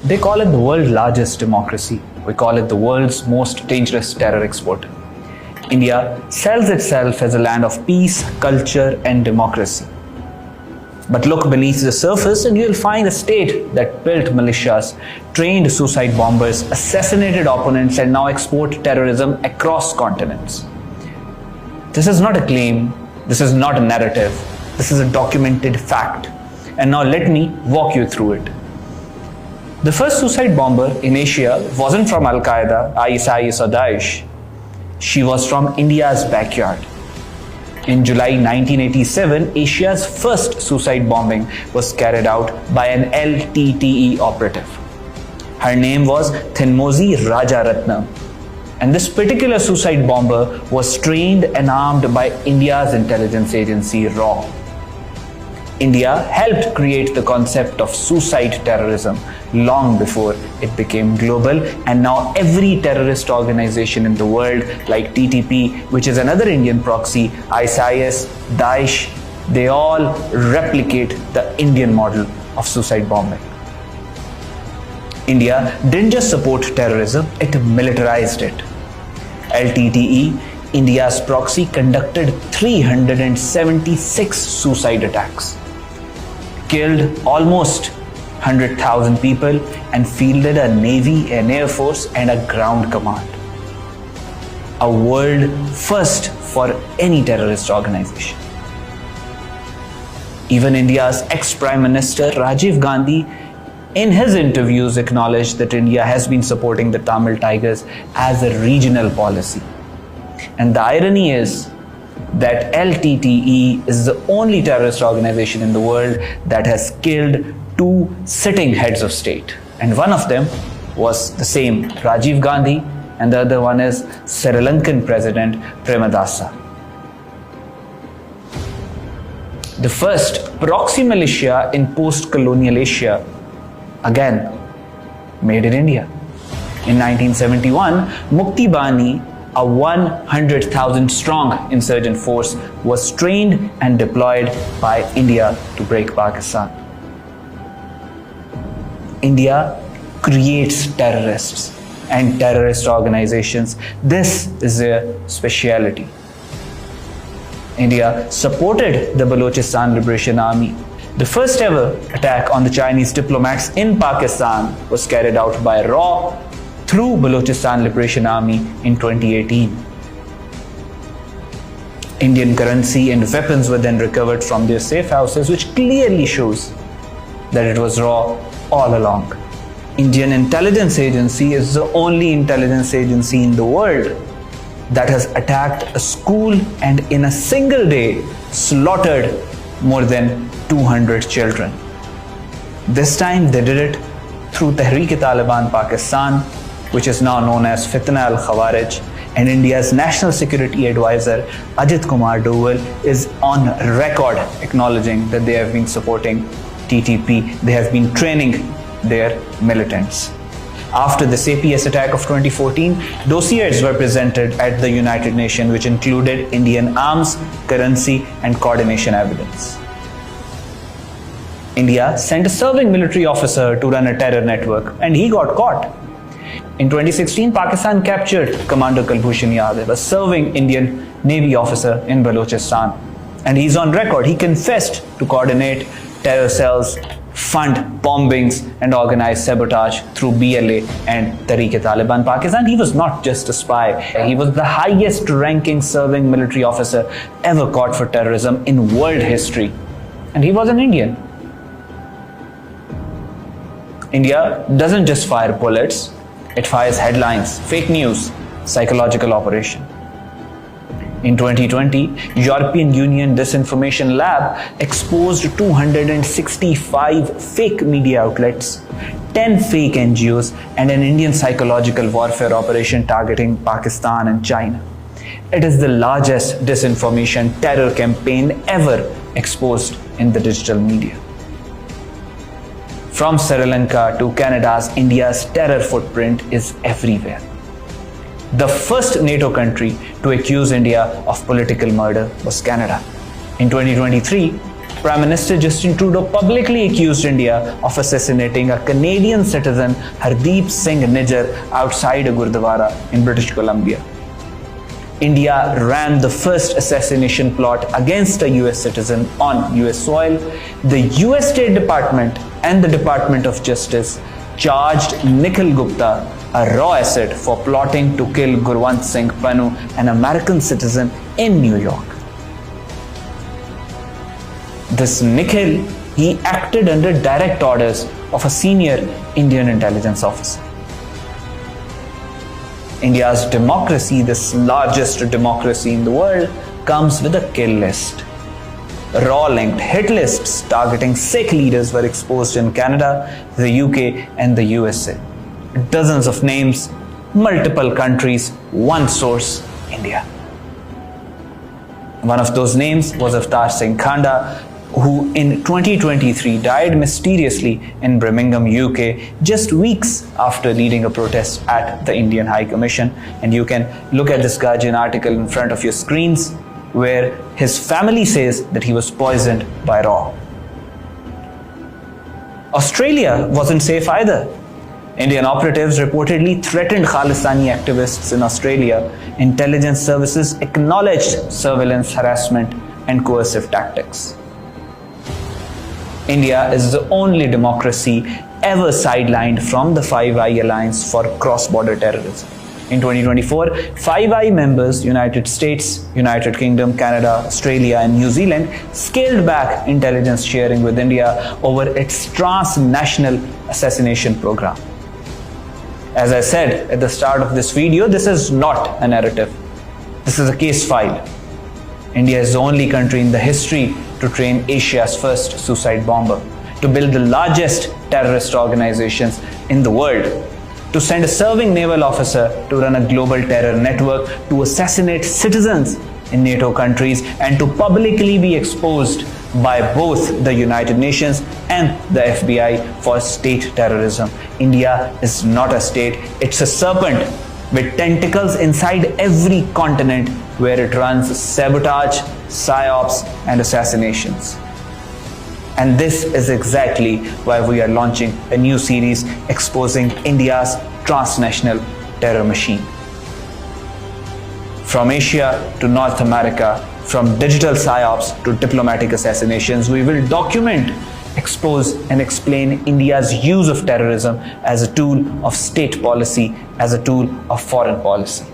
They call it the world's largest democracy. We call it the world's most dangerous terror exporter. India sells itself as a land of peace, culture, and democracy. But look beneath the surface and you'll find a state that built militias, trained suicide bombers, assassinated opponents, and now export terrorism across continents. This is not a claim, this is not a narrative, this is a documented fact. And now let me walk you through it. The first suicide bomber in Asia wasn't from Al-Qaeda, ISIS or Daesh. She was from India's backyard. In July 1987, Asia's first suicide bombing was carried out by an LTTE operative. Her name was Thinmozi Rajaratnam. And this particular suicide bomber was trained and armed by India's intelligence agency RAW. India helped create the concept of suicide terrorism long before it became global, and now every terrorist organization in the world like TTP, which is another Indian proxy, ISIS, Daesh, they all replicate the Indian model of suicide bombing. India didn't just support terrorism, it militarized it. LTTE, India's proxy, conducted 376 suicide attacks, killed almost 100,000 people, and fielded a navy, an air force, and a ground command. A world first for any terrorist organization. Even India's ex-Prime Minister Rajiv Gandhi, in his interviews, acknowledged that India has been supporting the Tamil Tigers as a regional policy. And the irony is that LTTE is the only terrorist organization in the world that has killed two sitting heads of state. And one of them was the same Rajiv Gandhi, and the other one is Sri Lankan President Premadasa. The first proxy militia in post-colonial Asia, again, made in India. In 1971, Mukti Bani, a 100,000 strong insurgent force, was trained and deployed by India to break Pakistan. India creates terrorists and terrorist organizations. This is their speciality. India supported the Balochistan Liberation Army. The first ever attack on the Chinese diplomats in Pakistan was carried out by RAW through Balochistan Liberation Army in 2018. Indian currency and weapons were then recovered from their safe houses, which clearly shows that it was RAW all along. Indian intelligence agency is the only intelligence agency in the world that has attacked a school and in a single day slaughtered more than 200 children. This time they did it through Tehreek-e-Taliban Pakistan, which is now known as Fitna al-Khawarij, and India's National Security Advisor Ajit Kumar Doval is on record acknowledging that they have been supporting TTP. They have been training their militants. After the APS attack of 2014, dossiers were presented at the United Nations, which included Indian arms, currency, and coordination evidence. India sent a serving military officer to run a terror network, and he got caught. In 2016, Pakistan captured Commander Kulbhushan Yadav, a serving Indian Navy officer in Balochistan. And he's on record. He confessed to coordinate terror cells, fund bombings, and organize sabotage through BLA and Tehreek-e-Taliban Pakistan. He was not just a spy. He was the highest ranking serving military officer ever caught for terrorism in world history. And he was an Indian. India doesn't just fire bullets, it fires headlines, fake news, psychological operation. In 2020, European Union Disinformation Lab exposed 265 fake media outlets, 10 fake NGOs, and an Indian psychological warfare operation targeting Pakistan and China. It is the largest disinformation terror campaign ever exposed in the digital media. From Sri Lanka to Canada, India's terror footprint is everywhere. The first NATO country to accuse India of political murder was Canada. In 2023, Prime Minister Justin Trudeau publicly accused India of assassinating a Canadian citizen, Hardeep Singh Nijjar, outside a Gurdwara in British Columbia. India ran the first assassination plot against a US citizen on US soil. The US State Department and the Department of Justice charged Nikhil Gupta, a raw asset, for plotting to kill Gurwant Singh Pannu, an American citizen in New York. This Nikhil, he acted under direct orders of a senior Indian intelligence officer. India's democracy, this largest democracy in the world, comes with a kill list. Raw-linked hit lists targeting Sikh leaders were exposed in Canada, the UK and the USA. Dozens of names, multiple countries, one source, India. One of those names was Avtar Singh Khanda, who in 2023 died mysteriously in Birmingham, UK, just weeks after leading a protest at the Indian High Commission. And you can look at this Guardian article in front of your screens, where his family says that he was poisoned by Raw. Australia wasn't safe either. Indian operatives reportedly threatened Khalistani activists in Australia. Intelligence services acknowledged surveillance, harassment, and coercive tactics. India is the only democracy ever sidelined from the Five Eyes Alliance for cross-border terrorism. In 2024, Five Eyes members, United States, United Kingdom, Canada, Australia, and New Zealand, scaled back intelligence sharing with India over its transnational assassination program. As I said at the start of this video, this is not a narrative. This is a case file. India is the only country in the history to train Asia's first suicide bomber, to build the largest terrorist organizations in the world, to send a serving naval officer to run a global terror network, to assassinate citizens in NATO countries, and to publicly be exposed by both the United Nations and the FBI for state terrorism. India is not a state, it's a serpent with tentacles inside every continent, where it runs sabotage, psyops, and assassinations. And this is exactly why we are launching a new series exposing India's transnational terror machine. From Asia to North America, from digital psyops to diplomatic assassinations, we will document, expose, and explain India's use of terrorism as a tool of state policy, as a tool of foreign policy.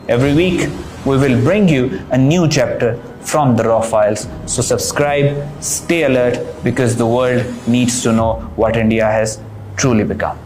Every week, we will bring you a new chapter from the Raw Files. So subscribe, stay alert, because the world needs to know what India has truly become.